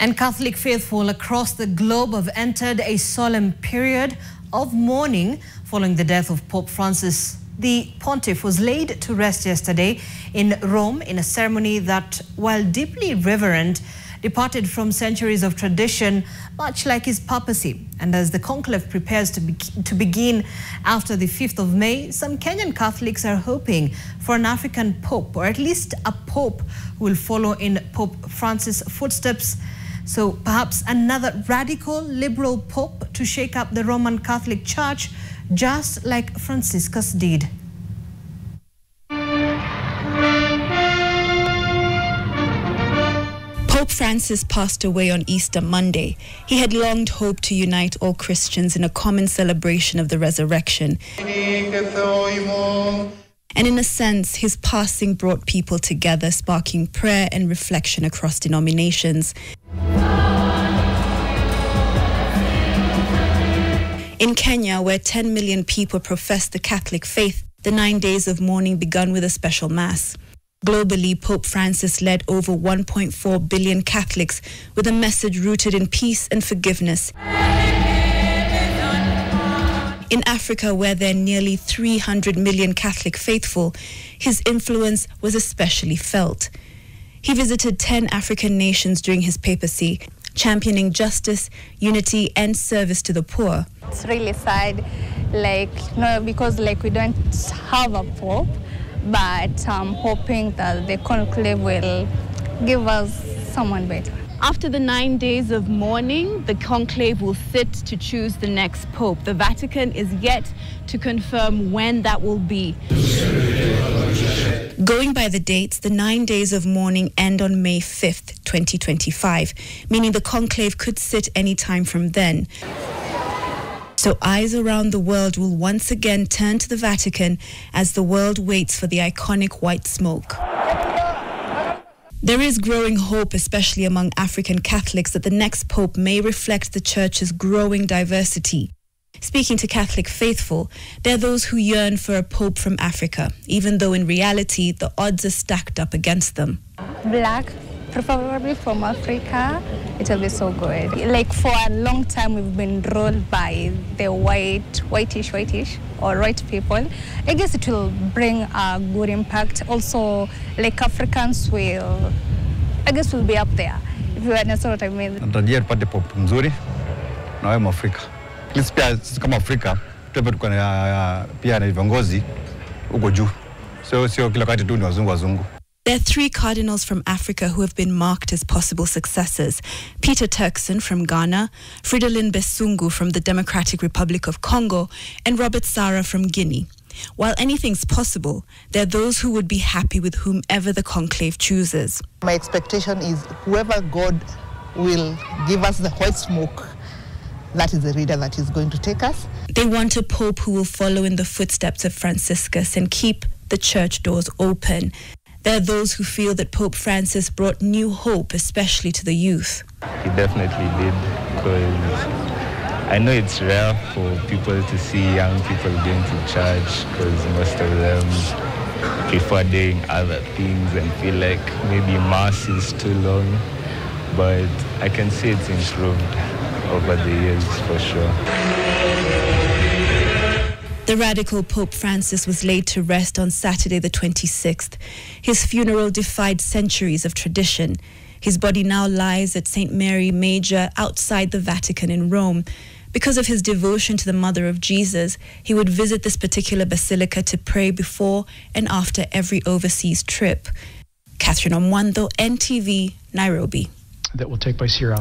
And Catholic faithful across the globe have entered a solemn period of mourning following the death of Pope Francis. The pontiff was laid to rest yesterday in Rome in a ceremony that, while deeply reverent, departed from centuries of tradition, much like his papacy. And as the conclave prepares to begin after the 5th of May, some Kenyan Catholics are hoping for an African pope, or at least a pope who will follow in Pope Francis' footsteps. So perhaps another radical liberal pope to shake up the Roman Catholic Church, just like Franciscus did. Pope Francis passed away on Easter Monday. He had long hoped to unite all Christians in a common celebration of the resurrection. And in a sense, his passing brought people together, sparking prayer and reflection across denominations. In Kenya, where 10 million people profess the Catholic faith, the 9 days of mourning began with a special mass. Globally, Pope Francis led over 1.4 billion Catholics with a message rooted in peace and forgiveness. In Africa, where there are nearly 300 million Catholic faithful, his influence was especially felt. He visited 10 African nations during his papacy, championing justice, unity, and service to the poor. It's really sad, because we don't have a pope, but I'm hoping that the conclave will give us someone better. After the 9 days of mourning, the conclave will sit to choose the next pope. The Vatican is yet to confirm when that will be. Going by the dates, the 9 days of mourning end on May 5th, 2025, meaning the conclave could sit any time from then. So eyes around the world will once again turn to the Vatican as the world waits for the iconic white smoke. There is growing hope, especially among African Catholics, that the next pope may reflect the Church's growing diversity. Speaking to Catholic faithful, there are those who yearn for a pope from Africa, even though in reality the odds are stacked up against them. Black, preferably from Africa, it will be so good. For a long time we've been ruled by the whitish or white people. I guess it will bring a good impact. Also, Africans will be up there, if you understand what I mean. Natarajia tupate pope mzuri na wewe Mwafrika. Sisi pia kama Afrika tuwe tuko na pia na viongozi huko juu. Sio kila wakati tu ni wazungu. There are 3 cardinals from Africa who have been marked as possible successors. Peter Turkson from Ghana, Fridolin Besungu from the Democratic Republic of Congo, and Robert Sarah from Guinea. While anything's possible, there are those who would be happy with whomever the conclave chooses. My expectation is whoever God will give us the white smoke, that is the leader that is going to take us. They want a pope who will follow in the footsteps of Franciscus and keep the church doors open. There are those who feel that Pope Francis brought new hope, especially to the youth. He definitely did, because I know it's rare for people to see young people going to church, because most of them prefer doing other things and feel like maybe Mass is too long. But I can see it's improved over the years for sure. The radical Pope Francis was laid to rest on Saturday the 26th. His funeral defied centuries of tradition. His body now lies at St. Mary Major outside the Vatican in Rome. Because of his devotion to the Mother of Jesus, he would visit this particular basilica to pray before and after every overseas trip. Catherine Omwando, NTV, Nairobi. That will take place here out.